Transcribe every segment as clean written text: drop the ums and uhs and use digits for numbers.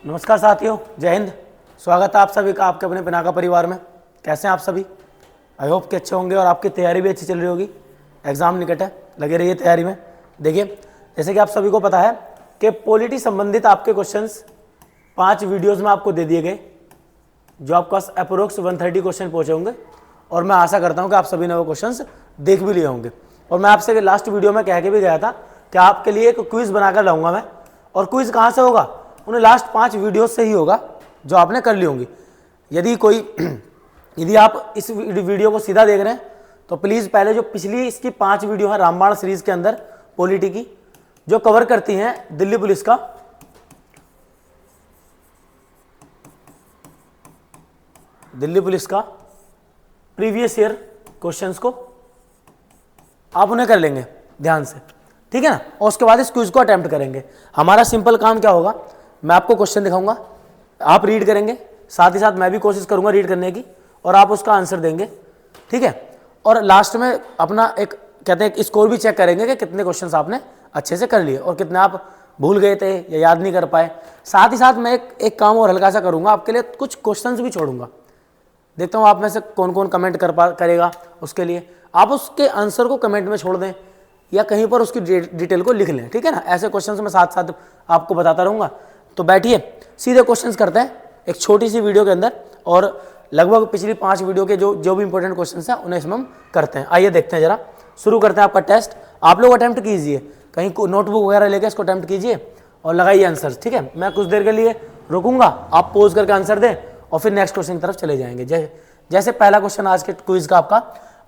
नमस्कार साथियों, जय हिंद। स्वागत है आप सभी का आपके अपने पिनाका परिवार में। कैसे हैं आप सभी? आई होप कि अच्छे होंगे और आपकी तैयारी भी अच्छी चल रही होगी। एग्ज़ाम निकट है, लगे रहिए तैयारी में। देखिए, जैसे कि आप सभी को पता है कि पॉलिटी संबंधित आपके क्वेश्चंस 5 वीडियोज़ में आपको दे दिए गए, जो आपके पास अप्रोक्स 130 क्वेश्चन पहुँचे होंगे। और मैं आशा करता हूँ कि आप सभी ने वो क्वेश्चंस देख भी लिए होंगे। और मैं आपसे लास्ट वीडियो में कह के भी गया था कि आपके लिए एक क्विज़ बनाकर लाऊंगा मैं। और क्विज़ कहाँ से होगा? उन्हें लास्ट 5 वीडियो से ही होगा जो आपने कर ली होंगी। यदि आप इस वीडियो को सीधा देख रहे हैं तो प्लीज़ पहले जो पिछली इसकी 5 वीडियो है रामबाण सीरीज़ के अंदर पॉलिटी की, जो कवर करती हैं दिल्ली पुलिस का प्रीवियस ईयर क्वेश्चंस को आप उन्हें कर लेंगे ध्यान से, ठीक है ना। और उसके बाद इस क्विज को अटेम्प्ट करेंगे। हमारा सिंपल काम क्या होगा, मैं आपको क्वेश्चन दिखाऊंगा, आप रीड करेंगे, साथ ही साथ मैं भी कोशिश करूंगा रीड करने की, और आप उसका आंसर देंगे, ठीक है। और लास्ट में अपना एक कहते हैं स्कोर भी चेक करेंगे कि कितने क्वेश्चंस आपने अच्छे से कर लिए और कितने आप भूल गए थे या याद नहीं कर पाए। साथ ही साथ मैं एक काम और हल्का सा करूंगा, आपके लिए कुछ क्वेश्चंस भी छोड़ूंगा। देखता हूँ आप में से कौन कौन कमेंट करेगा। उसके लिए आप उसके आंसर को कमेंट में छोड़ दें या कहीं पर उसकी डिटेल को लिख लें, ठीक है ना। ऐसे क्वेश्चंस मैं साथ साथ आपको बताता रहूँगा। तो बैठिए, सीधे क्वेश्चंस करते हैं एक छोटी सी वीडियो के अंदर, और लगभग पिछली 5 वीडियो के जो भी इंपॉर्टेंट क्वेश्चंस हैं उन्हें इसमें हम करते हैं। आइए देखते हैं, जरा शुरू करते हैं आपका टेस्ट। आप लोग अटैम्प्ट कीजिए, कहीं नोटबुक वगैरह लेकर इसको अटैम्प्ट कीजिए और लगाइए आंसर, ठीक है। मैं कुछ देर के लिए रुकूंगा, आप पोज करके आंसर दें और फिर नेक्स्ट क्वेश्चन की तरफ चले जाएंगे। जैसे पहला क्वेश्चन आज के क्विज का आपका,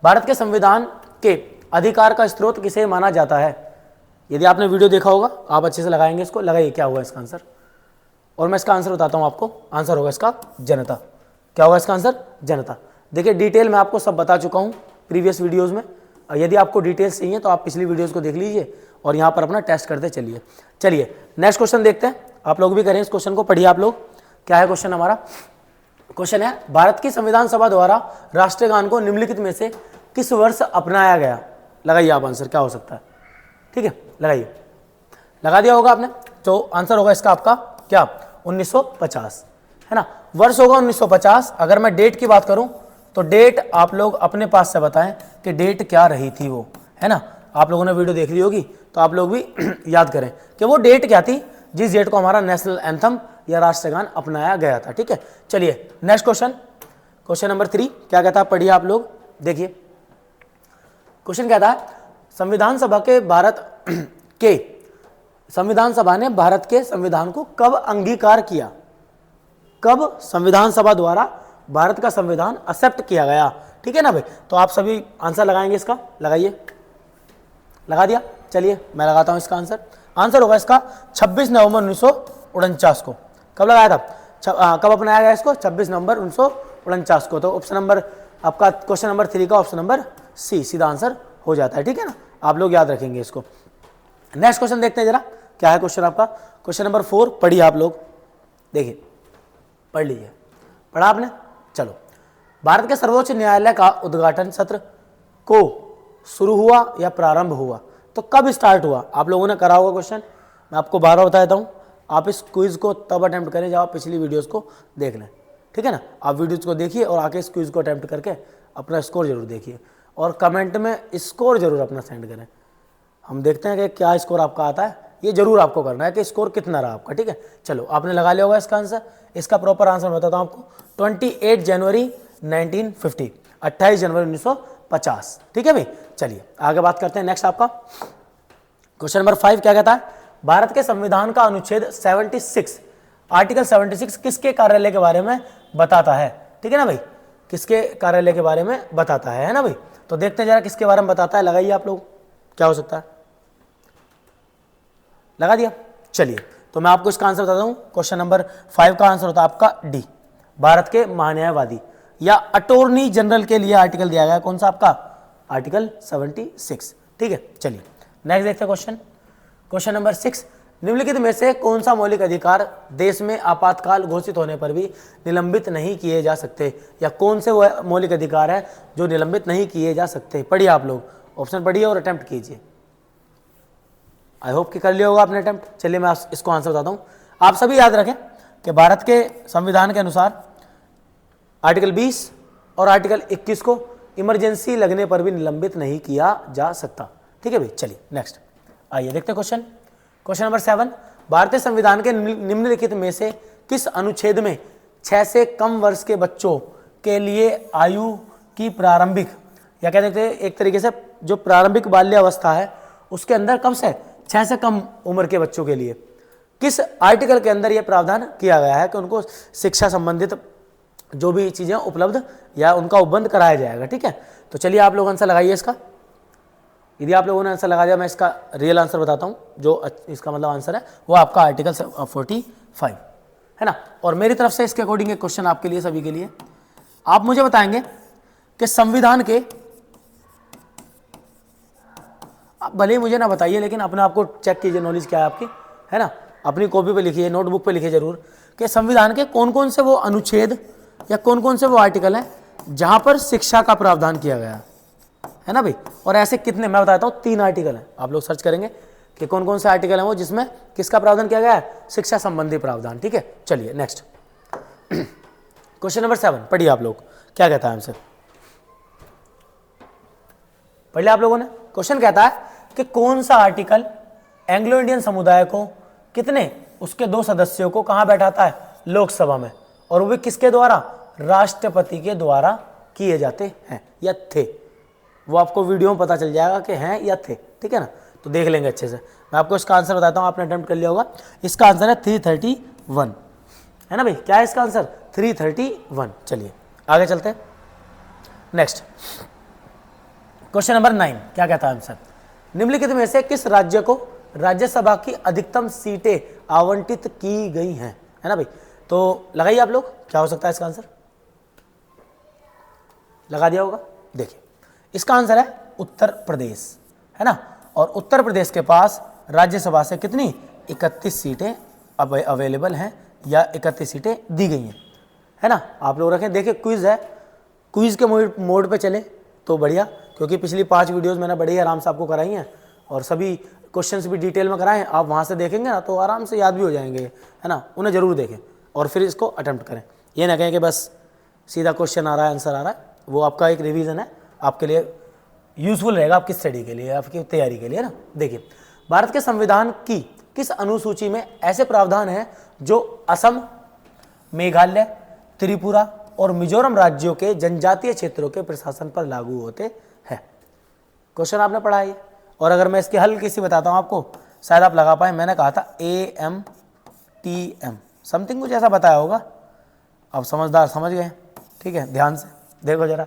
भारत के संविधान के अधिकार का स्रोत किसे माना जाता है? यदि आपने वीडियो देखा होगा आप अच्छे से लगाएंगे इसको। लगाइए क्या हुआ इसका आंसर, और मैं इसका आंसर बताता हूं आपको। आंसर होगा इसका जनता। क्या होगा इसका आंसर? जनता। देखिए, डिटेल में आपको सब बता चुका हूं प्रीवियस वीडियोस में। यदि आपको डिटेल्स चाहिए तो आप पिछली वीडियोस को देख लीजिए और यहां पर अपना टेस्ट करते चलिए। चलिए नेक्स्ट क्वेश्चन देखते हैं, आप लोग भी करें इस क्वेश्चन को, पढ़िए आप लोग। क्या है क्वेश्चन हमारा? क्वेश्चन है, भारत की संविधान सभा द्वारा राष्ट्रीय गान को निम्नलिखित में से किस वर्ष अपनाया गया? लगाइए आप आंसर, क्या हो सकता है, ठीक है। लगाइए, लगा दिया होगा आपने। तो आंसर होगा इसका आपका क्या? 1950, है ना। वर्ष होगा 1950। अगर मैं डेट की बात करूं तो डेट आप लोग अपने पास से बताएं कि डेट क्या रही थी वो, है ना। आप लोगों ने वीडियो देख ली होगी तो आप लोग भी याद करें कि वो डेट क्या थी जिस डेट को हमारा नेशनल एंथम या राष्ट्रगान अपनाया गया था, ठीक है। चलिए नेक्स्ट क्वेश्चन, क्वेश्चन नंबर 3 क्या कहता है, पढ़िए आप लोग। देखिए क्वेश्चन कहता है, संविधान सभा ने भारत के संविधान को कब अंगीकार किया? कब संविधान सभा द्वारा भारत का संविधान एक्सेप्ट किया गया, ठीक है ना भाई। तो आप सभी आंसर लगाएंगे इसका, लगाइए। लगा दिया? चलिए मैं लगाता हूं इसका आंसर। आंसर होगा इसका 26 नवंबर 1949 को। कब लगाया था? कब अपनाया गया इसको? 26 नवंबर 1949 को। तो ऑप्शन नंबर आपका क्वेश्चन नंबर 3 का ऑप्शन नंबर सी सीधा आंसर हो जाता है, ठीक है ना। आप लोग याद रखेंगे इसको। नेक्स्ट क्वेश्चन देखते हैं जरा, क्या है क्वेश्चन आपका? क्वेश्चन नंबर 4 पढ़िए आप लोग। देखिए, पढ़ लीजिए। पढ़ा आपने? चलो, भारत के सर्वोच्च न्यायालय का उद्घाटन सत्र को शुरू हुआ या प्रारंभ हुआ? तो कब स्टार्ट हुआ? आप लोगों ने करा होगा क्वेश्चन, मैं आपको बार बार बता देता हूं। आप इस क्विज को तब अटेम्प्ट करें जब आप पिछली वीडियोस को देख लें, ठीक है ना। आप वीडियोस को देखिए और आके इस क्विज को अटेम्प्ट करके अपना स्कोर जरूर देखिए और कमेंट में स्कोर जरूर अपना सेंड करें। हम देखते हैं कि क्या स्कोर आपका आता है। ये जरूर आपको करना है कि स्कोर कितना रहा आपका, ठीक है। चलो, आपने लगा लिया होगा इसका आंसर। इसका प्रॉपर आंसर बताता हूं आपको, 28 जनवरी 1950, 28 जनवरी 1950, ठीक है भाई। चलिए आगे बात करते हैं। नेक्स्ट आपका क्वेश्चन नंबर 5 क्या कहता है, भारत के संविधान का अनुच्छेद 76 आर्टिकल 76 किसके कार्यालय के बारे में बताता है? ठीक है ना भाई, किसके कार्यालय के बारे में बताता है ना भाई। तो देखते हैं जरा किसके बारे में बताता है। लगाइए आप लोग, क्या हो सकता है? लगा दिया? चलिए तो मैं आपको इसका आंसर बताता हूं। क्वेश्चन नंबर 5 का आंसर होता है आपका डी, भारत के महान्यायवादी या अटॉर्नी जनरल के लिए आर्टिकल दिया गया। कौन सा आपका? आर्टिकल 76, ठीक है। चलिए नेक्स्ट देखते हैं क्वेश्चन। क्वेश्चन नंबर 6, निम्नलिखित में से कौन सा मौलिक अधिकार देश में आपातकाल घोषित होने पर भी निलंबित नहीं किए जा सकते? या कौन से वो मौलिक अधिकार है जो निलंबित नहीं किए जा सकते? पढ़िए आप लोग, ऑप्शन पढ़िए और अटेम्प्ट कीजिए। आई होप कि कर लिया होगा आपने अटेम्प्ट। चलिए मैं इसको आंसर बताता हूँ। आप सभी याद रखें कि भारत के संविधान के अनुसार आर्टिकल 20 और आर्टिकल 21 को इमरजेंसी लगने पर भी निलंबित नहीं किया जा सकता। ठीक है भाई, चलिए नेक्स्ट आइए देखते हैं क्वेश्चन। क्वेश्चन नंबर 7, भारतीय संविधान के निम्नलिखित में से किस अनुच्छेद में 6 से कम वर्ष के बच्चों के लिए आयु की प्रारंभिक या कह सकते हैं एक तरीके से जो प्रारंभिक बाल्यावस्था है उसके अंदर कम से 6 से कम उम्र के बच्चों के लिए किस आर्टिकल के अंदर यह प्रावधान किया गया है कि उनको शिक्षा संबंधित जो भी चीजें उपलब्ध या उनका उपबंध कराया जाएगा। ठीक है, तो चलिए आप लोग आंसर लगाइए इसका। यदि आप लोगों ने आंसर लगा दिया, मैं इसका रियल आंसर बताता हूं, जो इसका मतलब आंसर है वो आपका आर्टिकल 45 है ना। और मेरी तरफ से इसके अकॉर्डिंग एक क्वेश्चन आपके लिए, सभी के लिए, आप मुझे बताएंगे कि संविधान के, भले ही मुझे ना बताइए लेकिन अपने आप को चेक कीजिए, नॉलेज क्या है आपकी, है ना, अपनी कॉपी पे लिखिए, नोटबुक पे लिखिए जरूर कि संविधान के कौन कौन से वो अनुच्छेद या कौन कौन से वो आर्टिकल हैं जहां पर शिक्षा का प्रावधान किया गया है ना भाई। और ऐसे कितने, मैं बताता हूं 3 आर्टिकल हैं, आप लोग सर्च करेंगे कि कौन कौन से आर्टिकल हैं वो जिसमें किसका प्रावधान किया गया है, शिक्षा संबंधी प्रावधान। ठीक है, चलिए नेक्स्ट क्वेश्चन नंबर 7 पढ़िए आप लोग, क्या कहता है हमसे, पढ़ लिया आप लोगों ने। क्वेश्चन कहता है कि कौन सा आर्टिकल एंग्लो इंडियन समुदाय को कितने, उसके 2 सदस्यों को कहां बैठाता है, लोकसभा में, और वो भी किसके द्वारा, राष्ट्रपति के द्वारा किए जाते हैं या थे। वो आपको वीडियो में पता चल जाएगा कि हैं या थे। ठीक है ना, तो देख लेंगे अच्छे से। मैं आपको इसका आंसर बताता हूं, आपने अटेम्प्ट कर लिया होगा। इसका आंसर है 331 है ना भाई। क्या है इसका आंसर, 331। चलिए आगे चलते हैं नेक्स्ट क्वेश्चन नंबर 9, क्या कहता है आंसर, निम्नलिखित में से किस राज्य को राज्यसभा की अधिकतम सीटें आवंटित की गई हैं, है ना भाई। तो लगाइए आप लोग, क्या हो सकता है इसका आंसर, लगा दिया होगा। देखिए इसका आंसर है उत्तर प्रदेश, है ना। और उत्तर प्रदेश के पास राज्यसभा से कितनी, 31 सीटें अवेलेबल हैं या 31 सीटें दी गई हैं, है ना। आप लोग रखें, देखिए क्विज है, क्विज के मोड पे चले तो बढ़िया, क्योंकि पिछली 5 वीडियोस मैंने बड़ी आराम से आपको कराई हैं और सभी क्वेश्चंस भी डिटेल में कराए हैं। आप वहाँ से देखेंगे ना तो आराम से याद भी हो जाएंगे, है ना। उन्हें जरूर देखें और फिर इसको अटेम्प्ट करें। ये ना कहें कि बस सीधा क्वेश्चन आ रहा है, आंसर आ रहा है। वो आपका एक रिवीजन है, आपके लिए यूजफुल रहेगा, आपकी स्टडी के लिए, आपकी तैयारी के लिए, है ना। देखिए भारत के संविधान की किस अनुसूची में ऐसे प्रावधान हैं जो असम, मेघालय, त्रिपुरा और मिजोरम राज्यों के जनजातीय क्षेत्रों के प्रशासन पर लागू होते हैं। क्वेश्चन आपने पढ़ा है, और अगर मैं इसकी हल किसी बताता हूं आपको, शायद आप लगा पाए। मैंने कहा था AMTM समथिंग, कुछ ऐसा बताया होगा। अब समझदार समझ गए, ठीक है, ध्यान से देखो जरा,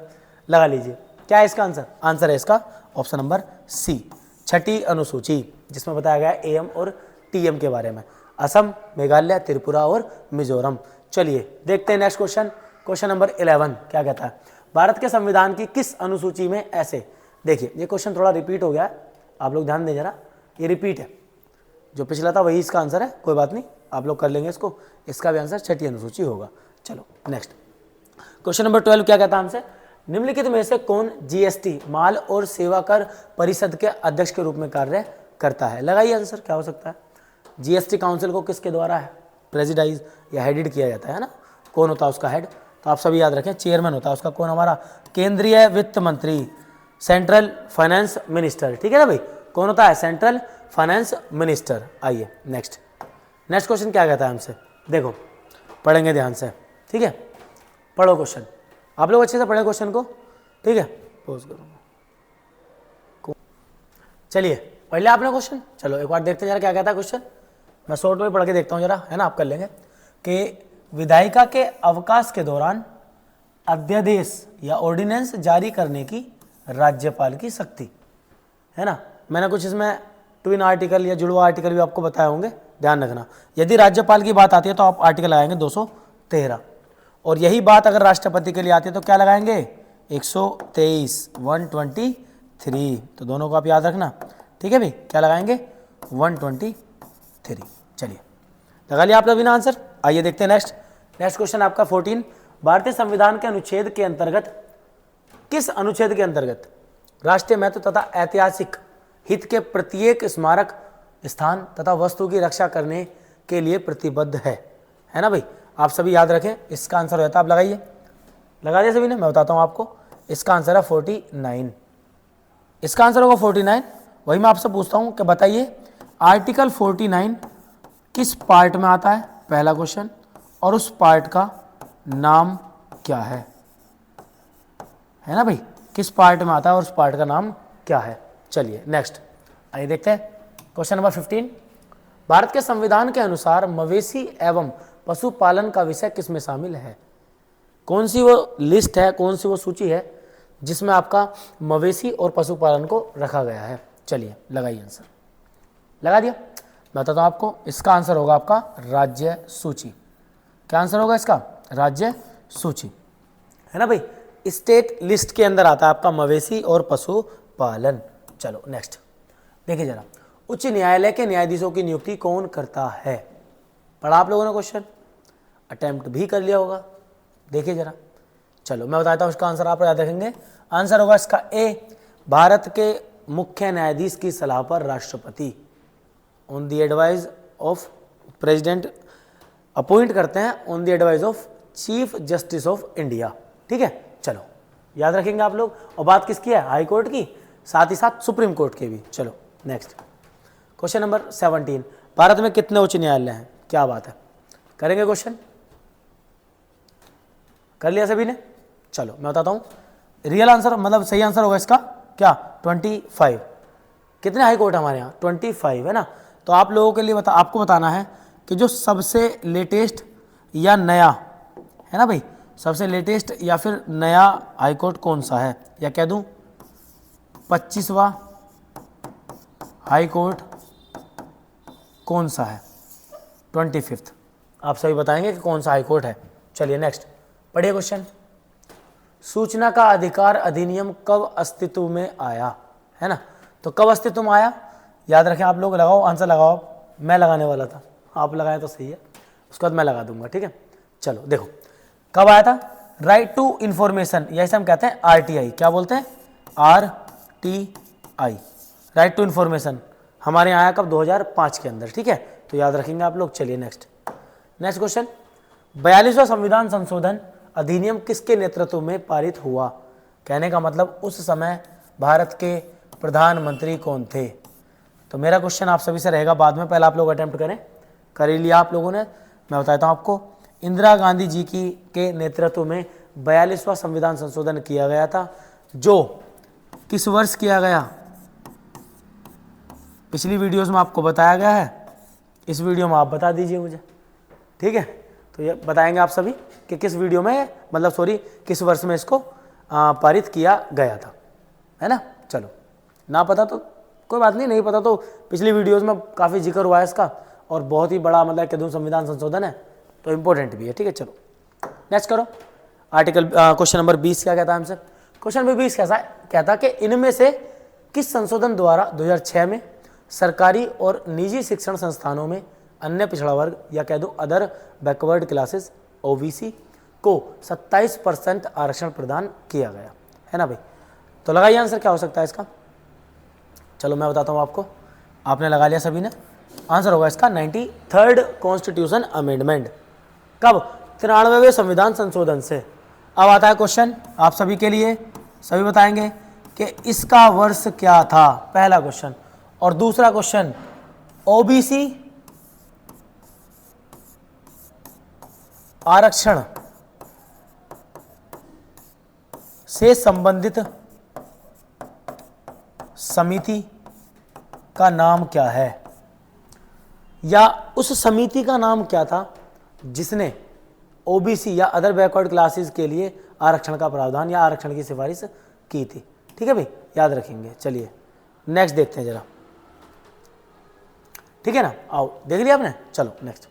लगा लीजिए। क्या है इसका आंसर, आंसर है इसका ऑप्शन नंबर सी, छठी अनुसूची, जिसमें बताया गया है AM और TM के बारे में, असम, मेघालय, त्रिपुरा और मिजोरम। चलिए देखते हैं नेक्स्ट क्वेश्चन, क्वेश्चन नंबर 11 क्या कहता है, भारत के संविधान की किस अनुसूची में ऐसे, देखिए ये क्वेश्चन थोड़ा रिपीट हो गया है, आप लोग ध्यान दें जरा, ये रिपीट है, जो पिछला था वही इसका आंसर है, कोई बात नहीं, आप लोग कर लेंगे इसको, इसका भी आंसर छठी अनुसूची होगा। चलो नेक्स्ट क्वेश्चन नंबर 12 क्या कहता है हमसे, निम्नलिखित में से कौन GST माल और सेवा कर परिषद के अध्यक्ष के रूप में कार्य करता है। लगाइए आंसर, क्या हो सकता है। GST काउंसिल को किसके द्वारा है प्रेसिडाइज या हेडेड किया जाता है ना, कौन होता है उसका हेड, तो आप सभी याद रखें चेयरमैन होता है उसका, कौन, हमारा केंद्रीय वित्त मंत्री, सेंट्रल फाइनेंस मिनिस्टर। ठीक है ना भाई, कौन होता है, सेंट्रल फाइनेंस मिनिस्टर। आइए नेक्स्ट क्वेश्चन क्या कहता है हमसे, देखो पढ़ेंगे ध्यान से, ठीक है, पढ़ो क्वेश्चन, आप लोग अच्छे से पढ़े क्वेश्चन को, ठीक है, पोज करो। चलिए पढ़ लिया आपने क्वेश्चन, चलो एक बार देखते हैं जरा क्या कहता है क्वेश्चन, मैं शॉर्ट में पढ़ के देखता हूँ जरा, है ना, आप कर लेंगे कि विधायिका के अवकाश के दौरान अध्यादेश या ऑर्डिनेंस जारी करने की राज्यपाल की शक्ति, है ना। मैंने कुछ इसमें ट्विन आर्टिकल या जुड़वा आर्टिकल भी आपको बताए होंगे, ध्यान रखना। यदि राज्यपाल की बात आती है तो आप आर्टिकल लगाएंगे 213, और यही बात अगर राष्ट्रपति के लिए आती है तो क्या लगाएंगे 123, 123, तो दोनों को आप याद रखना, ठीक है भाई, क्या लगाएंगे 123। चलिए लगा लिया आप लोगों ने आंसर। आइए देखते हैं नेक्स्ट क्वेश्चन आपका 14, भारतीय संविधान के अनुच्छेद के अंतर्गत, किस अनुच्छेद के अंतर्गत राष्ट्रीय महत्व तथा ऐतिहासिक हित के प्रत्येक स्मारक स्थान तथा वस्तु की रक्षा करने के लिए प्रतिबद्ध है। है ना भाई। आप सभी याद रखें, इसका आंसर हो जाता है, आप लगाइए, लगा दिया सभी ने, मैं बताता हूँ आपको। इसका आंसर है 49, इसका आंसर होगा 49। वही मैं आपसे पूछता हूँ कि बताइए आर्टिकल 49 किस पार्ट में आता है, पहला क्वेश्चन, और उस पार्ट का नाम क्या है ना भाई, किस पार्ट में आता है और उस पार्ट का नाम क्या है। चलिए नेक्स्ट आइए देखते हैं क्वेश्चन नंबर 15। भारत के संविधान के अनुसार मवेशी एवं पशुपालन का विषय किसमें शामिल है। कौन सी वो लिस्ट है, कौन सी वो सूची है जिसमें आपका मवेशी और पशुपालन को रखा गया है। चलिए लगाइए आंसर, लगा दिया। मैं बताता हूँ आपको, इसका आंसर होगा आपका राज्य सूची। क्या आंसर होगा इसका, राज्य सूची, है ना भाई। स्टेट लिस्ट के अंदर आता है आपका मवेशी और पशुपालन। चलो नेक्स्ट देखिए जरा, उच्च न्यायालय के न्यायाधीशों की नियुक्ति कौन करता है। पढ़ा आप लोगों ने क्वेश्चन, अटेम्प्ट भी कर लिया होगा, देखिए जरा। चलो मैं बताता हूँ इसका आंसर, आप याद रखेंगे। आंसर होगा इसका ए, भारत के मुख्य न्यायाधीश की सलाह पर राष्ट्रपति, on the advice of president appoint करते हैं, on the advice of chief justice of India. ठीक है, चलो याद रखेंगे आप लोग। और बात किसकी है, हाई कोर्ट की, साथ ही साथ सुप्रीम कोर्ट के भी। चलो नेक्स्ट क्वेश्चन नंबर 17। भारत में कितने उच्च न्यायालय हैं, क्या बात है, करेंगे क्वेश्चन, कर लिया सभी ने। चलो मैं बताता हूँ, रियल आंसर मतलब सही आंसर होगा इसका क्या, 25। कितने हाई कोर्ट हमारे यहाँ, 25 है ना। तो आप लोगों के लिए आपको बताना है कि जो सबसे लेटेस्ट या नया है ना भाई, सबसे लेटेस्ट या फिर नया हाई कोर्ट कौन सा है, या कह दूं 25वां हाई कोर्ट कौन सा है, 25th। आप सभी बताएंगे कि कौन सा हाई कोर्ट है। चलिए नेक्स्ट पढ़िए क्वेश्चन। सूचना का अधिकार अधिनियम कब अस्तित्व में आया, है ना। तो कब अस्तित्व में आया, याद रखें आप लोग, लगाओ आंसर लगाओ। मैं लगाने वाला था, आप लगाएं तो सही है, उसके बाद मैं लगा दूंगा, ठीक है। चलो देखो कब आया था, राइट टू इंफॉर्मेशन, या इसे हम कहते हैं आरटीआई, क्या बोलते हैं, आरटीआई, राइट टू इंफॉर्मेशन, हमारे यहाँ आया कब, 2005 के अंदर। ठीक है, तो याद रखेंगे आप लोग। चलिए नेक्स्ट क्वेश्चन। 42वां संविधान संशोधन अधिनियम किसके नेतृत्व में पारित हुआ। कहने का मतलब उस समय भारत के प्रधानमंत्री कौन थे। तो मेरा क्वेश्चन आप सभी से रहेगा बाद में, पहले आप लोग अटेम्प्ट करें, कर ही लिया आप लोगों ने। मैं बताता हूँ आपको, इंदिरा गांधी जी की के नेतृत्व में 42वां संविधान संशोधन किया गया था, जो किस वर्ष किया गया, पिछली वीडियोस में आपको बताया गया है, इस वीडियो में आप बता दीजिए मुझे, ठीक है। तो ये बताएंगे आप सभी कि किस वीडियो में, मतलब सॉरी किस वर्ष में इसको पारित किया गया था, है ना। चलो ना पता तो कोई बात नहीं, नहीं पता तो पिछली वीडियोस में काफ़ी जिक्र हुआ है इसका, और बहुत ही बड़ा मतलब कदम संविधान संशोधन है, तो इम्पोर्टेंट भी है, ठीक है। चलो नेक्स्ट करो, आर्टिकल क्वेश्चन नंबर 20 क्या कहता है हमसे। क्वेश्चन नंबर 20 कैसा कहता है कि इनमें से किस संशोधन द्वारा 2006 में सरकारी और निजी शिक्षण संस्थानों में अन्य पिछड़ा वर्ग, या कह दो अदर बैकवर्ड क्लासेस ओबीसी को 27% आरक्षण प्रदान किया गया, है ना भाई। तो लगाइए आंसर क्या हो सकता है इसका। चलो मैं बताता हूँ आपको, आपने लगा लिया सभी ने। आंसर होगा इसका 93rd कॉन्स्टिट्यूशन अमेंडमेंट। कब, 93वें संविधान संशोधन से। अब आता है क्वेश्चन आप सभी के लिए, सभी बताएंगे कि इसका वर्ष क्या था, पहला क्वेश्चन। और दूसरा क्वेश्चन, ओबीसी आरक्षण से संबंधित समिति का नाम क्या है, या उस समिति का नाम क्या था जिसने ओबीसी या अदर बैकवर्ड क्लासेस के लिए आरक्षण का प्रावधान या आरक्षण की सिफारिश की थी। ठीक है भाई, याद रखेंगे। चलिए नेक्स्ट देखते हैं जरा, ठीक है ना। आओ देख लिया आपने, चलो नेक्स्ट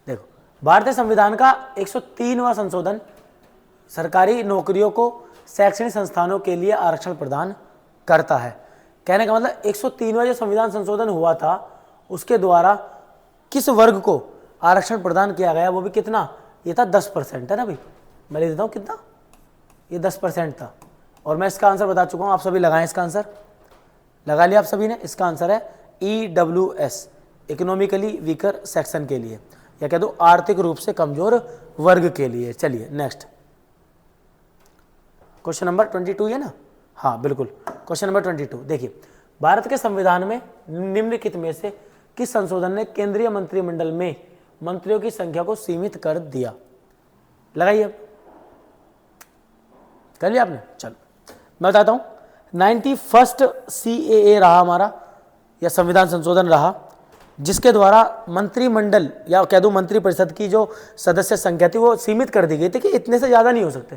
देखो। भारतीय संविधान का 103वां संशोधन सरकारी नौकरियों को शैक्षणिक संस्थानों के लिए आरक्षण प्रदान करता है। कहने का मतलब 103वां जो संविधान संशोधन हुआ था उसके द्वारा किस वर्ग को आरक्षण प्रदान किया गया, वो भी कितना, ये था 10%, है ना भाई। मैं लिख देता हूँ कितना, ये 10% था। और मैं इसका आंसर बता चुका हूँ, आप सभी लगाएं इसका आंसर, लगा लिया आप सभी ने। इसका आंसर है EWS, इकोनॉमिकली वीकर सेक्शन के लिए, या कह दो आर्थिक रूप से कमजोर वर्ग के लिए। चलिए नेक्स्ट क्वेश्चन नंबर 22 है ना, हाँ बिल्कुल क्वेश्चन नंबर 22। देखिए, भारत के संविधान में निम्नलिखित में से किस संशोधन ने केंद्रीय मंत्रिमंडल में मंत्रियों की संख्या को सीमित कर दिया? लगाइए अब, कर लिया आपने? चलो मैं बताता हूं। 91st CAA रहा हमारा, या संविधान संशोधन रहा, जिसके द्वारा मंत्रिमंडल या कह दूं मंत्रिपरिषद की जो सदस्य संख्या थी वो सीमित कर दी गई थी कि इतने से ज्यादा नहीं हो सकते।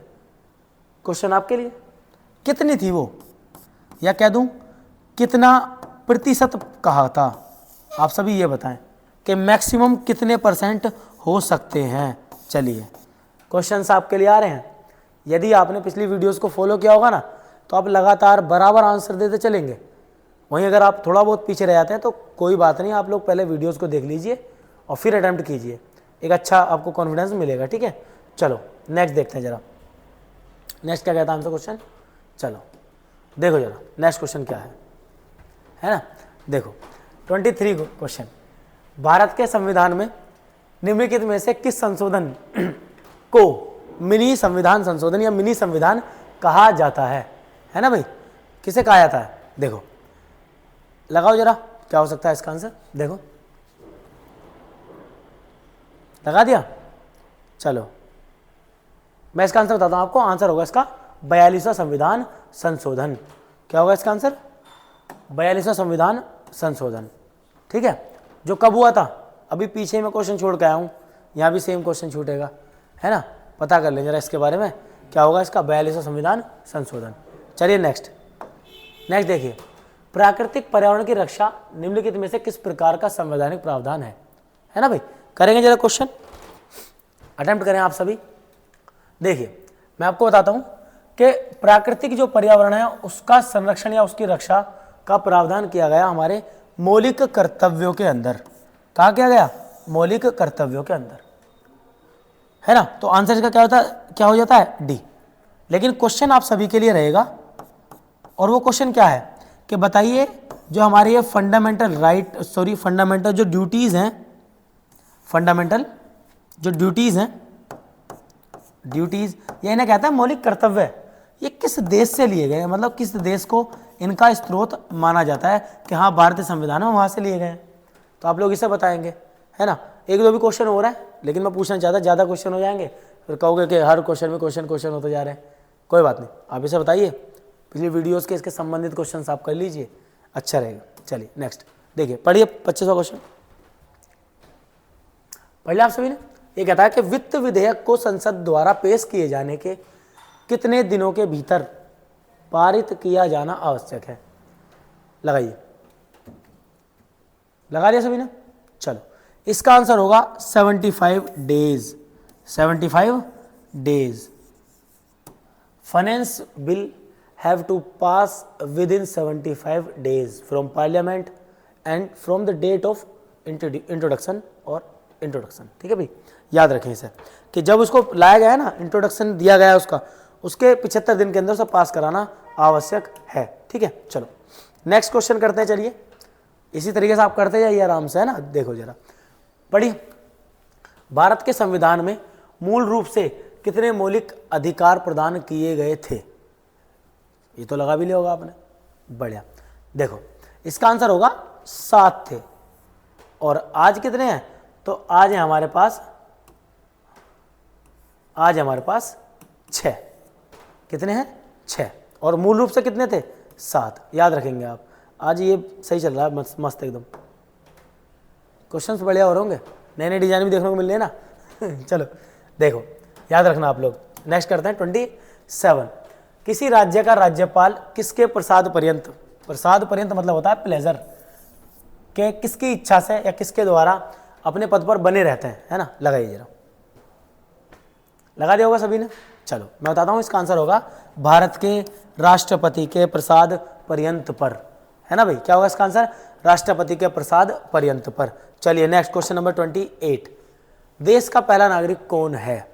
क्वेश्चन आपके लिए, कितनी थी वो, या कह दूं कितना प्रतिशत कहा था? आप सभी ये बताएं कि मैक्सिमम कितने % हो सकते हैं। चलिए क्वेश्चंस आपके लिए आ रहे हैं। यदि आपने पिछली वीडियोस को फॉलो किया होगा ना तो आप लगातार बराबर आंसर देते चलेंगे। वहीं अगर आप थोड़ा बहुत पीछे रह जाते हैं तो कोई बात नहीं, आप लोग पहले वीडियोस को देख लीजिए और फिर अटेम्प्ट कीजिए, एक अच्छा आपको कॉन्फिडेंस मिलेगा। ठीक है, चलो नेक्स्ट देखते हैं जरा। नेक्स्ट क्या कहता है आंसर क्वेश्चन? चलो देखो जरा नेक्स्ट क्वेश्चन क्या है ना। देखो 23 क्वेश्चन, भारत के संविधान में निम्नलिखित में से किस संशोधन को मिनी संविधान संशोधन या मिनी संविधान कहा जाता है ना भाई? किसे कहा जाता है? देखो लगाओ जरा, क्या हो सकता है इसका आंसर? देखो लगा दिया? चलो मैं इसका आंसर बताता हूं आपको। आंसर होगा इसका 42वां संविधान संशोधन। क्या होगा इसका आंसर? 42वां संविधान संशोधन। ठीक है, जो कब हुआ था? अभी पीछे में क्वेश्चन छोड़ के आया हूं, यहां भी सेम क्वेश्चन छूटेगा, है ना? पता कर लें जरा इसके बारे में, क्या होगा इसका 42वां संविधान संशोधन। चलिए नेक्स्ट नेक्स्ट देखिए, प्राकृतिक पर्यावरण की रक्षा निम्नलिखित में से किस प्रकार का संवैधानिक प्रावधान है ना भाई? करेंगे जरा क्वेश्चन, अटेम्प्ट करें आप सभी। देखिए मैं आपको बताता हूं कि प्राकृतिक जो पर्यावरण है उसका संरक्षण या उसकी रक्षा का प्रावधान किया गया हमारे मौलिक कर्तव्यों के अंदर। कहा किया गया? मौलिक कर्तव्यों के अंदर, है ना? तो आंसर इसका क्या हो जाता है? डी। लेकिन क्वेश्चन आप सभी के लिए रहेगा, और वो क्वेश्चन क्या है कि बताइए जो हमारे ये फंडामेंटल जो ड्यूटीज हैं, फंडामेंटल जो ड्यूटीज हैं, ड्यूटीज ये इन्हें कहता है मौलिक कर्तव्य, ये किस देश से लिए गए हैं? मतलब किस देश को इनका स्रोत माना जाता है कि हाँ भारतीय संविधान में वहां से लिए गए हैं? तो आप लोग इसे बताएंगे, है ना? एक दो भी क्वेश्चन हो रहा है, लेकिन मैं पूछना चाहता ज़्यादा क्वेश्चन हो जाएंगे, फिर कहोगे कि हर क्वेश्चन में क्वेश्चन होते जा रहे हैं। कोई बात नहीं, आप इसे बताइए, पिछली वीडियोस के इसके संबंधित क्वेश्चन आप कर लीजिए, अच्छा रहेगा। चलिए नेक्स्ट देखिए, पढ़िए 25वां क्वेश्चन। पढ़ लिया आप सभी ने? ये कहता है कि वित्त विधेयक को संसद द्वारा पेश किए जाने के कितने दिनों के भीतर पारित किया जाना आवश्यक है? लगाइए, लगा दिया सभी ने? चलो इसका आंसर होगा 75 days. 75 days. Finance bill have to pass within 75 days from parliament and from the date of introduction और introduction। ठीक है भाई, याद रखें इसे कि जब उसको लाया गया है ना, इंट्रोडक्शन दिया गया है उसका, उसके 75 दिन के अंदर उसे पास कराना आवश्यक है। ठीक है, चलो नेक्स्ट क्वेश्चन करते हैं। चलिए इसी तरीके से आप करते जाइए आराम से, है ना? देखो जरा पढ़िए, भारत के संविधान में मूल रूप से कितने मौलिक अधिकार प्रदान किए गए थे? ये तो लगा भी लिया होगा आपने, बढ़िया। देखो इसका आंसर होगा 7 थे, और आज कितने हैं? तो आज है हमारे पास 6। कितने हैं? 6। और मूल रूप से कितने थे? 7। याद रखेंगे आप, आज ये सही चल रहा है, मस्त एकदम। क्वेश्चंस बढ़िया हो रहे होंगे, नए नए डिजाइन भी देखने को मिल रहे हैं ना। चलो देखो याद रखना आप लोग। नेक्स्ट करते हैं 27। किसी राज्य का राज्यपाल किसके प्रसाद पर्यंत मतलब होता है प्लेजर, के किसकी इच्छा से या किसके द्वारा अपने पद पर बने रहते हैं, है ना? लगाइए जरा, लगा दिया होगा सभी ने? चलो मैं बताता हूं, इसका आंसर होगा भारत के राष्ट्रपति के प्रसाद पर्यंत पर, है ना भाई? क्या होगा इसका आंसर? राष्ट्रपति के प्रसाद पर्यंत पर। चलिए नेक्स्ट क्वेश्चन नंबर 28। देश का पहला नागरिक कौन है?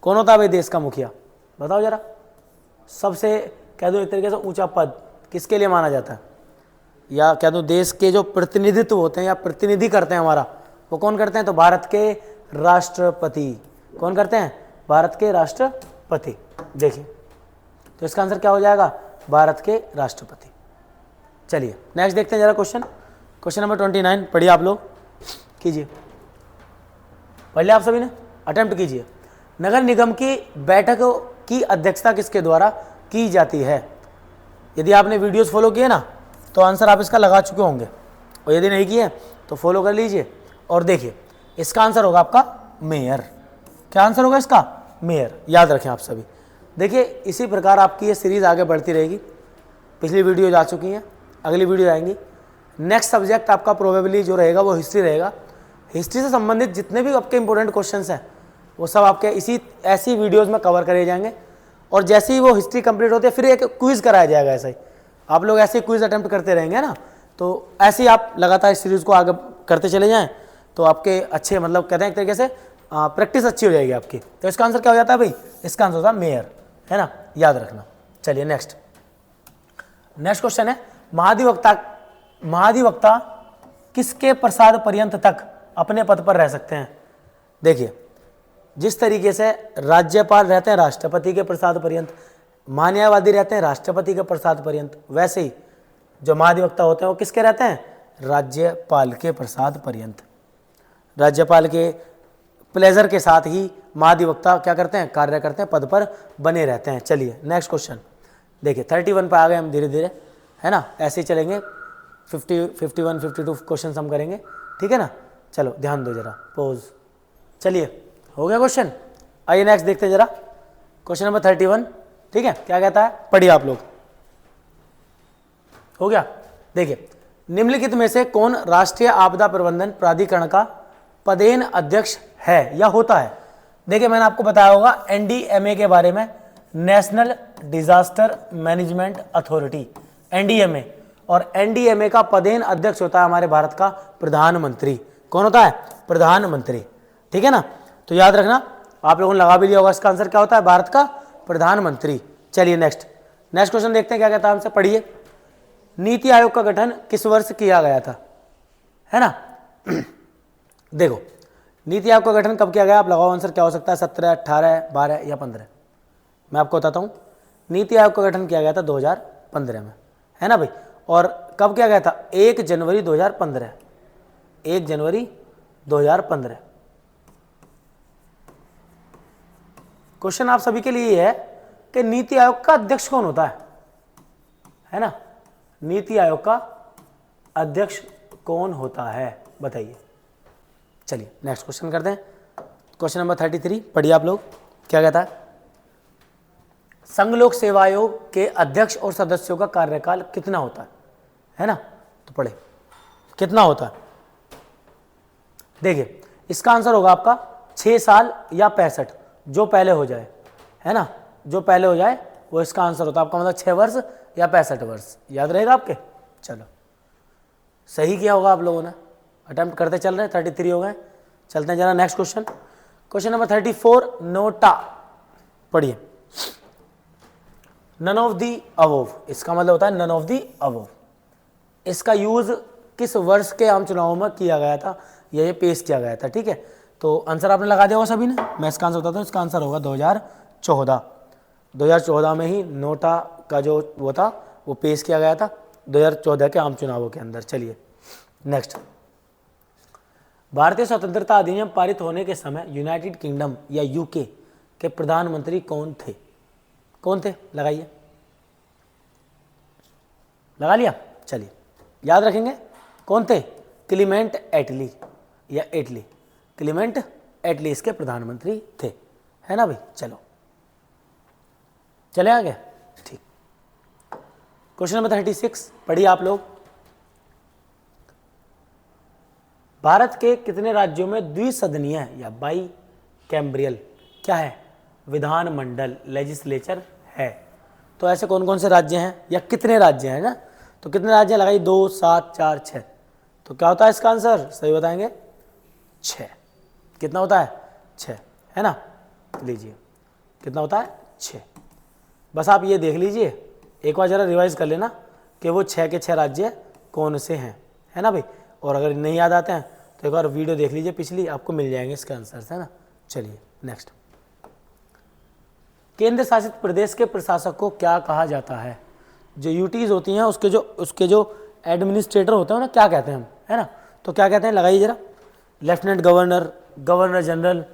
कौन होता है भाई देश का मुखिया? बताओ जरा। सबसे कह दो एक तरीके से ऊंचा पद किसके लिए माना जाता है, या कह दो देश के जो प्रतिनिधित्व होते हैं या प्रतिनिधि करते हैं हमारा, वो कौन करते हैं? तो भारत के राष्ट्रपति। कौन करते हैं? भारत के राष्ट्रपति। देखिए तो इसका आंसर क्या हो जाएगा? भारत के राष्ट्रपति। चलिए नेक्स्ट देखते हैं जरा क्वेश्चन नंबर 29 पढ़िए आप लोग, कीजिए। पढ़ लिया आप सभी ने? अटेम्प्ट कीजिए। नगर निगम की बैठकों की अध्यक्षता किसके द्वारा की जाती है? यदि आपने वीडियोस फॉलो किए ना तो आंसर आप इसका लगा चुके होंगे, और यदि नहीं किए तो फॉलो कर लीजिए और देखिए इसका आंसर होगा आपका मेयर। क्या आंसर होगा इसका? मेयर। याद रखें आप सभी। देखिए इसी प्रकार आपकी ये सीरीज आगे बढ़ती रहेगी। पिछली वीडियो जा चुकी हैं, अगली वीडियो आएंगी। नेक्स्ट सब्जेक्ट आपका प्रोबेबली जो रहेगा वो हिस्ट्री रहेगा। हिस्ट्री से संबंधित जितने भी आपके इंपॉर्टेंट क्वेश्चंस हैं वो सब आपके ऐसी वीडियोस में कवर करे जाएंगे, और जैसे ही वो हिस्ट्री कंप्लीट होती है फिर एक क्विज कराया जाएगा। ऐसा ही आप लोग ऐसे ही क्विज अटेम्प्ट करते रहेंगे ना, तो ऐसे ही आप लगातार इस सीरीज़ को आगे करते चले जाएँ तो आपके अच्छे मतलब कहते हैं एक तरीके से प्रैक्टिस अच्छी हो जाएगी आपकी। तो इसका आंसर क्या हो जाता है भाई? इसका आंसर होता है मेयर, है ना, याद रखना। चलिए नेक्स्ट क्वेश्चन है, महाधिवक्ता किसके प्रसाद पर्यंत तक अपने पद पर रह सकते हैं? देखिए जिस तरीके से राज्यपाल रहते हैं राष्ट्रपति के प्रसाद पर्यंत, न्यायवादी रहते हैं राष्ट्रपति के प्रसाद पर्यंत, वैसे ही जो महाधिवक्ता होते हैं वो किसके रहते हैं? राज्यपाल के प्रसाद पर्यंत। राज्यपाल के प्लेजर के साथ ही महाधिवक्ता क्या करते हैं? कार्य करते हैं, पद पर बने रहते हैं। चलिए नेक्स्ट क्वेश्चन देखिए, 31 पे आ गए हम धीरे धीरे, है ना, ऐसे ही चलेंगे। 50, 51, 52 क्वेश्चन हम करेंगे, ठीक है ना। चलो ध्यान दो जरा, पोज। चलिए हो गया क्वेश्चन। आइए नेक्स्ट देखते हैं जरा क्वेश्चन नंबर 31, ठीक है। क्या कहता है? पढ़िए आप लोग। हो गया। देखिए निम्नलिखित में से कौन राष्ट्रीय आपदा प्रबंधन प्राधिकरण का पदेन अध्यक्ष है या होता है? देखिए मैंने आपको बताया होगा एनडीएमए के बारे में, national disaster management authority, NDMA. और एनडीएमए का पदेन अध्यक्ष होता है हमारे भारत का प्रधानमंत्री। कौन होता है? प्रधानमंत्री, ठीक है ना। तो याद रखना, आप लोगों ने लगा भी लिया होगा इसका आंसर क्या होता है? भारत का प्रधानमंत्री। चलिए नेक्स्ट क्वेश्चन देखते हैं क्या कहता है हमसे, पढ़िए। नीति आयोग का गठन किस वर्ष किया गया था? है ना देखो नीति आयोग का गठन कब किया गया? आप लगाओ आंसर क्या हो सकता है? 17, 18, 12 या 15? मैं आपको बताता हूँ। नीति आयोग का गठन किया गया था 2015 में, है ना भाई। और कब किया गया था? 1 जनवरी 2015। 1 जनवरी 2015। क्वेश्चन आप सभी के लिए ये है कि नीति आयोग का अध्यक्ष कौन होता है ना। नीति आयोग का अध्यक्ष कौन होता है बताइए। चलिए नेक्स्ट क्वेश्चन करते हैं। क्वेश्चन नंबर 33 पढ़िए आप लोग। क्या कहता है? संघ लोक सेवा आयोग के अध्यक्ष और सदस्यों का कार्यकाल कितना होता है ना। तो पढ़े कितना होता है? देखिए इसका आंसर होगा आपका 6 साल या 65, जो पहले हो जाए, है ना, जो पहले हो जाए वो इसका आंसर होता है। आपका मतलब 6 वर्ष या 65 वर्ष, याद रहेगा आपके। चलो सही किया होगा आप लोगों ने, अटेम्प्ट करते चल रहे हैं। 33 हो गए। चलते हैं जरा नेक्स्ट क्वेश्चन नंबर 34, नोटा। पढ़िए। नन ऑफ दी अबोव, इसका मतलब होता है नन ऑफ दी अबोव। इसका यूज किस वर्ष के आम चुनावों में किया गया था, ये पेश किया गया था, ठीक है। तो आंसर आपने लगा दिया होगा सभी ने। मैं इसका आंसर बताता हूँ। इसका आंसर होगा 2014 में ही नोटा का जो वो था वो पेश किया गया था 2014 के आम चुनावों के अंदर। चलिए नेक्स्ट, भारतीय स्वतंत्रता अधिनियम पारित होने के समय यूनाइटेड किंगडम या यूके के प्रधानमंत्री कौन थे? कौन थे? लगाइए। लगा लिया? चलिए याद रखेंगे कौन थे? क्लीमेंट एटली या एटली। क्लीमेंट एटली इसके प्रधानमंत्री थे, है ना भाई। चलो चले आगे, ठीक। क्वेश्चन नंबर 36 पढ़िए आप लोग। भारत के कितने राज्यों में द्विसदनीय या बाई कैम्ब्रियल क्या है? विधानमंडल, लेजिस्लेचर है। तो ऐसे कौन कौन से राज्य हैं या कितने राज्य हैं ना। तो कितने राज्य लगाइए? 2, 7, 4, 6। तो क्या होता है इसका आंसर? सही बताएंगे 6। कितना होता है? 6, है ना। लीजिए कितना होता है? 6। बस आप ये देख लीजिए, एक बार जरा रिवाइज कर लेना कि वो 6 के 6 राज्य कौन से हैं, है ना भाई। और अगर नहीं याद आते हैं तो एक बार वीडियो देख लीजिए पिछली, आपको मिल जाएंगे इसके आंसर, है ना। चलिए नेक्स्ट, केंद्र शासित प्रदेश के प्रशासक को क्या कहा जाता है? जो यूटीज होती हैं उसके जो एडमिनिस्ट्रेटर होते हैं ना, क्या कहते हैं हम, है ना। तो क्या कहते हैं, लगाइए जरा। लेफ्टिनेंट गवर्नर, गवर्नर जनरल,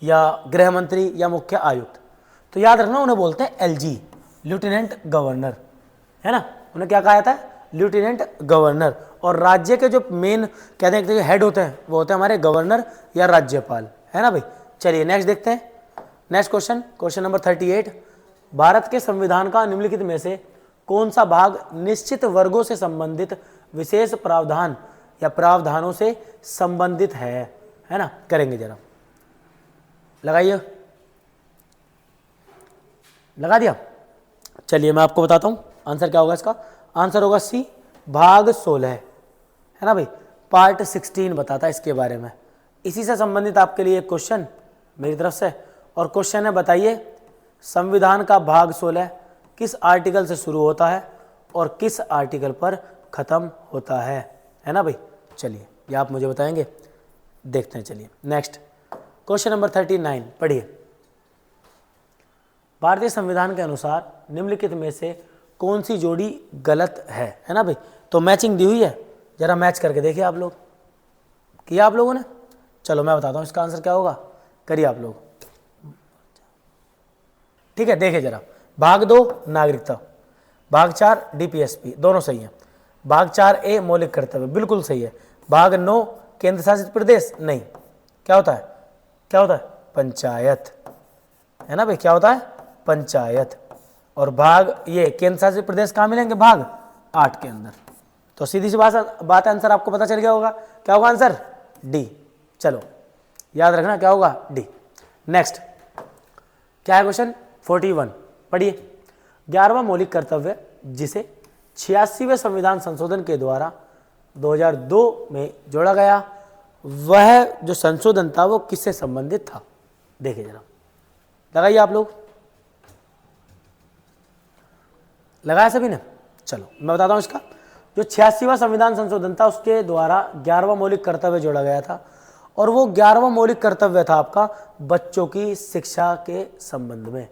या गृह मंत्री, या मुख्य आयुक्त। तो याद रखना उन्हें बोलते हैं एलजी, लेफ्टिनेंट गवर्नर, है ना। उन्हें क्या कहा जाता है, लेफ्टिनेंट गवर्नर। और राज्य के जो मेन कहते हैं कि हेड होते हैं वो होते हैं हमारे गवर्नर या राज्यपाल, है ना भाई। चलिए नेक्स्ट देखते हैं। Next question, question number 38, Bharat के संविधान का निम्नलिखित में से कौन सा भाग निश्चित वर्गों से संबंधित विशेष प्रावधान या प्रावधानों से संबंधित है ना। करेंगे जरा, लगाइए, लगा दिया। चलिए मैं आपको बताता हूं आंसर क्या होगा इसका। आंसर होगा सी, भाग 16, है ना भाई। पार्ट 16 बताता है इसके बारे में। इसी से संबंधित आपके लिए एक क्वेश्चन मेरी तरफ से, और क्वेश्चन है बताइए संविधान का भाग 16 किस आर्टिकल से शुरू होता है और किस आर्टिकल पर खत्म होता है ना भाई। चलिए ये आप मुझे बताएंगे, देखते हैं। चलिए नेक्स्ट, क्वेश्चन नंबर 39 पढ़िए। भारतीय संविधान के अनुसार निम्नलिखित में से कौन सी जोड़ी गलत है ना भाई। तो मैचिंग दी हुई है, जरा मैच करके देखिए आप लोग, किया आप लोगों ने। चलो मैं बताता हूँ इसका आंसर क्या होगा, करिए आप लोग, ठीक है। देखिए जरा, भाग 2 नागरिकता, भाग 4 डीपीएसपी, दोनों सही है। भाग 4A मौलिक कर्तव्य, बिल्कुल सही है। भाग 9 केंद्र शासित प्रदेश, नहीं। क्या होता है, क्या होता है, पंचायत, है ना भाई। क्या होता है, पंचायत। और भाग ये केंद्र शासित प्रदेश कहाँ मिलेंगे, भाग 8 के अंदर। तो सीधी सी बात आंसर आपको पता चल गया होगा, क्या होगा आंसर, डी। चलो याद रखना क्या होगा, डी। नेक्स्ट क्या है क्वेश्चन 41, पढ़िए। 11वां मौलिक कर्तव्य जिसे 86वें संविधान संशोधन के द्वारा 2002 में जोड़ा गया, वह जो संशोधन था वो किससे संबंधित था? देखिए जरा, लगाइए आप लोग, लगाया सभी ने। चलो मैं बताता हूं इसका। जो 86वां संविधान संशोधन था उसके द्वारा 11वां मौलिक कर्तव्य जोड़ा गया था, और वो 11वां मौलिक कर्तव्य था आपका बच्चों की शिक्षा के संबंध में।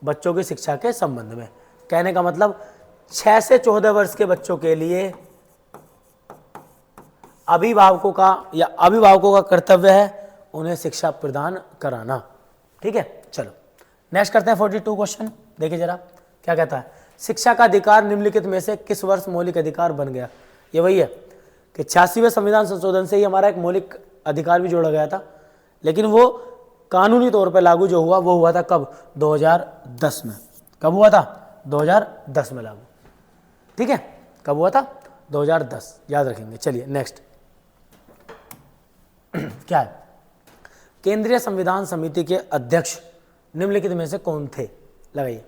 बच्चों की शिक्षा के संबंध में कहने का मतलब 6 से 14 वर्ष के बच्चों के लिए अभिभावकों का कर्तव्य है उन्हें शिक्षा प्रदान कराना, ठीक है। चलो नेक्स्ट करते हैं 42 क्वेश्चन, देखिए जरा क्या कहता है। शिक्षा का अधिकार निम्नलिखित में से किस वर्ष मौलिक अधिकार बन गया? ये वही है कि 86वें संविधान संशोधन से ही हमारा एक मौलिक अधिकार भी जोड़ा गया था, लेकिन वो कानूनी तौर पर लागू जो हुआ वो हुआ था कब, 2010 में। कब हुआ था, 2010 में लागू, ठीक है। कब हुआ था, 2010, याद रखेंगे। चलिए नेक्स्ट क्या है, केंद्रीय संविधान समिति के अध्यक्ष निम्नलिखित में से कौन थे? लगाइए,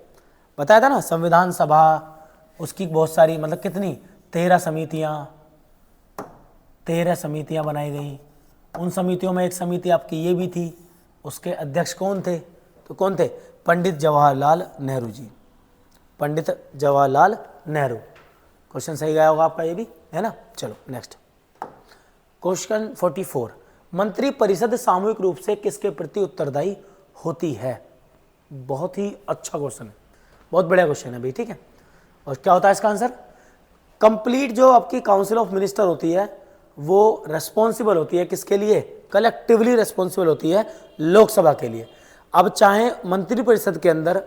बताया था ना संविधान सभा, उसकी बहुत सारी मतलब कितनी 13 समितियां बनाई गई। उन समितियों में एक समिति आपकी ये भी थी, उसके अध्यक्ष कौन थे? तो कौन थे, पंडित जवाहरलाल नेहरू जी, पंडित जवाहरलाल नेहरू। क्वेश्चन सही गया होगा आपका ये भी, है ना। चलो नेक्स्ट क्वेश्चन 44, मंत्री परिषद सामूहिक रूप से किसके प्रति उत्तरदायी होती है? बहुत ही अच्छा क्वेश्चन है, बहुत बढ़िया क्वेश्चन है भाई, ठीक है। और क्या होता है इसका आंसर, कंप्लीट जो आपकी काउंसिल ऑफ मिनिस्टर होती है वो रेस्पॉन्सिबल होती है किसके लिए, कलेक्टिवली रेस्पॉन्सिबल होती है लोकसभा के लिए। अब चाहे मंत्री परिषद के अंदर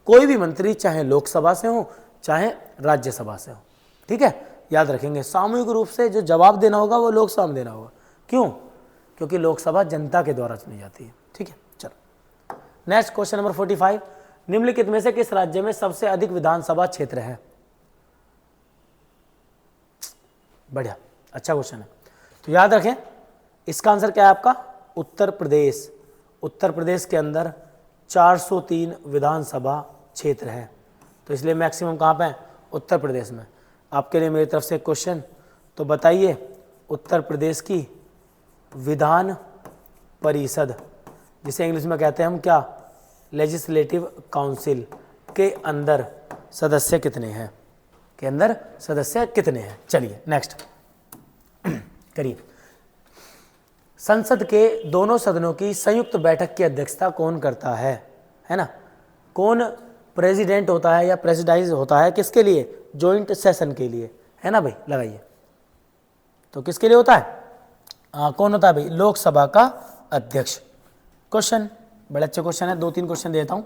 कोई भी मंत्री, चाहे लोकसभा से हो चाहे राज्यसभा से हो, ठीक है। याद रखेंगे सामूहिक रूप से जो जवाब देना होगा वो लोकसभा में देना होगा। क्यों? क्योंकि लोकसभा जनता के द्वारा चुनी जाती है, ठीक है। चलो नेक्स्ट क्वेश्चन नंबर 45, निम्नलिखित में से किस राज्य में सबसे अधिक विधानसभा क्षेत्र है? बढ़िया, अच्छा क्वेश्चन है। तो याद रखें इसका आंसर क्या है आपका, उत्तर प्रदेश। उत्तर प्रदेश के अंदर 403 विधानसभा क्षेत्र है, तो इसलिए मैक्सिमम कहाँ पे है, उत्तर प्रदेश में। आपके लिए मेरी तरफ से एक क्वेश्चन, तो बताइए उत्तर प्रदेश की विधान परिषद, जिसे इंग्लिश में कहते हैं हम क्या, लेजिस्लेटिव काउंसिल, के अंदर सदस्य कितने हैं? के अंदर सदस्य कितने हैं? चलिए नेक्स्ट करिए। संसद के दोनों सदनों की संयुक्त बैठक की अध्यक्षता कौन करता है ना? कौन प्रेसिडेंट होता है या प्रेसिडाइज होता है किसके लिए? जॉइंट सेशन के लिए, है ना भाई? लगाइए। तो किसके लिए होता है? कौन होता है भाई? लोकसभा का अध्यक्ष। क्वेश्चन बड़े अच्छे क्वेश्चन है, 2-3 क्वेश्चन देता हूं,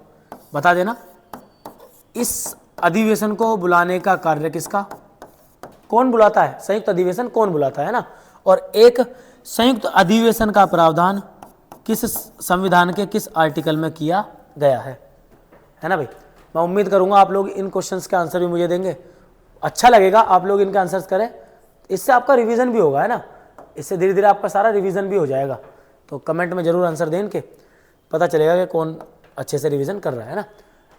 बता देना। इस अधिवेशन को बुलाने का कार्य किसका? कौन बुलाता है? संयुक्त अधिवेशन कौन बुलाता है ना? और एक संयुक्त अधिवेशन का प्रावधान किस संविधान के किस आर्टिकल में किया गया है ना भाई? मैं उम्मीद करूंगा आप लोग इन क्वेश्चंस के आंसर भी मुझे देंगे। अच्छा लगेगा आप लोग इनके आंसर्स करें, इससे आपका रिवीजन भी होगा, है ना? इससे धीरे धीरे आपका सारा रिवीजन भी हो जाएगा। तो कमेंट में जरूर आंसर दें इनके, पता चलेगा कि कौन अच्छे से रिवीजन कर रहा है ना।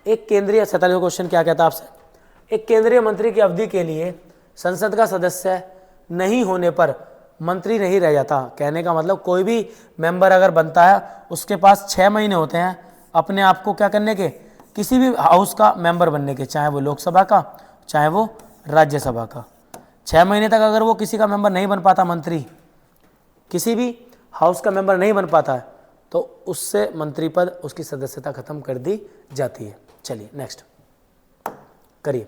एक केंद्रीय 47वां क्वेश्चन क्या कहता है आपसे? एक केंद्रीय मंत्री की अवधि के लिए संसद का सदस्य नहीं होने पर मंत्री नहीं रह जाता। कहने का मतलब कोई भी मेंबर अगर बनता है उसके पास 6 महीने होते हैं अपने आप को क्या करने के, किसी भी हाउस का मेंबर बनने के, चाहे वो लोकसभा का चाहे वो राज्यसभा का। 6 महीने तक अगर वो किसी का मेंबर नहीं बन पाता, मंत्री किसी भी हाउस का मेंबर नहीं बन पाता है, तो उससे मंत्री पद, उसकी सदस्यता खत्म कर दी जाती है। चलिए नेक्स्ट करिए।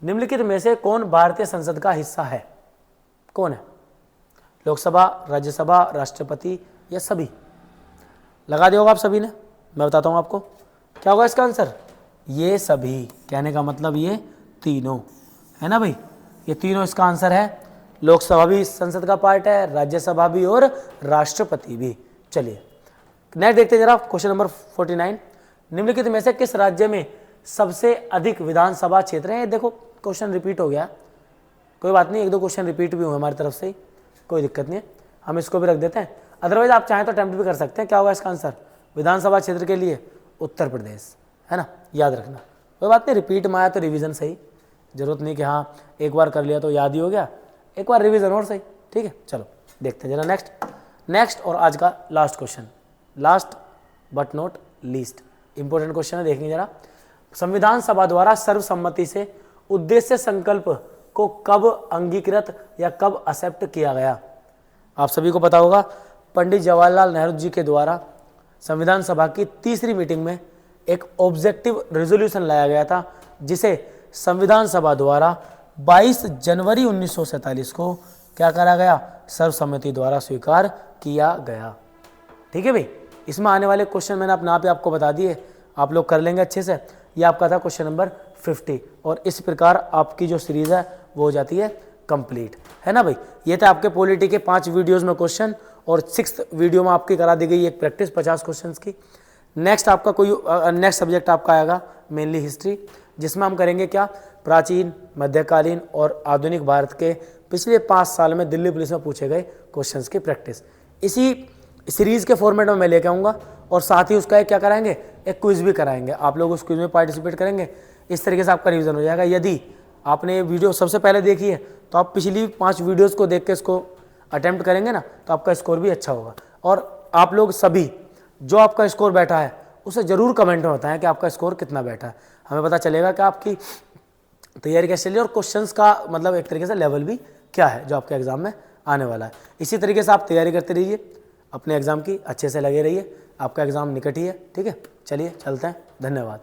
निम्नलिखित में से कौन भारतीय संसद का हिस्सा है? कौन है? लोकसभा, राज्यसभा, राष्ट्रपति या सभी? लगा दिया होगा आप सभी ने, मैं बताता हूं आपको क्या होगा इसका आंसर। ये सभी, कहने का मतलब ये तीनों, है ना भाई? ये तीनों इसका आंसर है। लोकसभा भी संसद का पार्ट है, राज्यसभा भी और राष्ट्रपति भी। चलिए नेक्स्ट देखते हैं जरा, क्वेश्चन नंबर 49। निम्नलिखित में से किस राज्य में सबसे अधिक विधानसभा क्षेत्र है? देखो क्वेश्चन रिपीट हो गया, कोई बात नहीं, 1-2 क्वेश्चन रिपीट भी हुए हमारी तरफ से, कोई दिक्कत नहीं है, हम इसको भी रख देते हैं। अदरवाइज आप चाहें तो अटेम्प्ट भी कर सकते हैं। क्या होगा इसका आंसर? विधानसभा क्षेत्र के लिए उत्तर प्रदेश, है ना? याद रखना, कोई बात नहीं, रिपीट में आया तो रिवीजन सही, जरूरत नहीं कि हाँ एक बार कर लिया तो याद ही हो गया, एक बार रिवीजन और सही, ठीक है? चलो देखते हैं जरा नेक्स्ट और आज का last question, last but not least important question है, देखेंगे जरा। संविधान सभा द्वारा सर्वसम्मति से उद्देश्य संकल्प को कब अंगीकृत या कब एक्सेप्ट किया गया? आप सभी को पता होगा, पंडित जवाहरलाल नेहरू जी के द्वारा संविधान सभा की 3री मीटिंग में एक ऑब्जेक्टिव रेजोल्यूशन लाया गया था, जिसे संविधान सभा द्वारा 22 जनवरी 1947 को क्या करा गया? सर्वसम्मति द्वारा स्वीकार किया गया। ठीक है भाई, इसमें आने वाले क्वेश्चन मैंने अपने आप ही आपको बता दिए, आप लोग कर लेंगे अच्छे से। ये आपका था क्वेश्चन नंबर 50 और इस प्रकार आपकी जो सीरीज है वो हो जाती है कंप्लीट, है ना भाई? ये थे आपके पॉलिटी के 5 वीडियोस में क्वेश्चन और 6th वीडियो में आपकी करा दी गई एक प्रैक्टिस 50 क्वेश्चंस की। नेक्स्ट आपका कोई नेक्स्ट सब्जेक्ट आपका आएगा मेनली हिस्ट्री, जिसमें हम करेंगे क्या? प्राचीन, मध्यकालीन और आधुनिक भारत के पिछले 5 साल में दिल्ली पुलिस में पूछे गए क्वेश्चंस की प्रैक्टिस। इसी सीरीज के फॉर्मेट में मैं लेके आऊँगा और साथ ही उसका एक क्या कराएंगे? एक क्विज भी कराएंगे। आप लोग उस क्विज में पार्टिसिपेट करेंगे, इस तरीके से आपका रिवीजन हो जाएगा। यदि आपने ये वीडियो सबसे पहले देखी है तो आप पिछली 5 वीडियोस को देख के इसको अटेम्प्ट करेंगे ना, तो आपका स्कोर भी अच्छा होगा। और आप लोग सभी जो आपका स्कोर बैठा है उसे ज़रूर कमेंट में बताएं कि आपका स्कोर कितना बैठा है, हमें पता चलेगा कि आपकी तैयारी कैसे चल रही है और क्वेश्चंस का मतलब एक तरीके से लेवल भी क्या है जो आपके एग्जाम में आने वाला है। इसी तरीके से आप तैयारी करते रहिए अपने एग्जाम की, अच्छे से लगे रहिए, आपका एग्जाम निकट ही है। ठीक है, चलिए चलते हैं, धन्यवाद।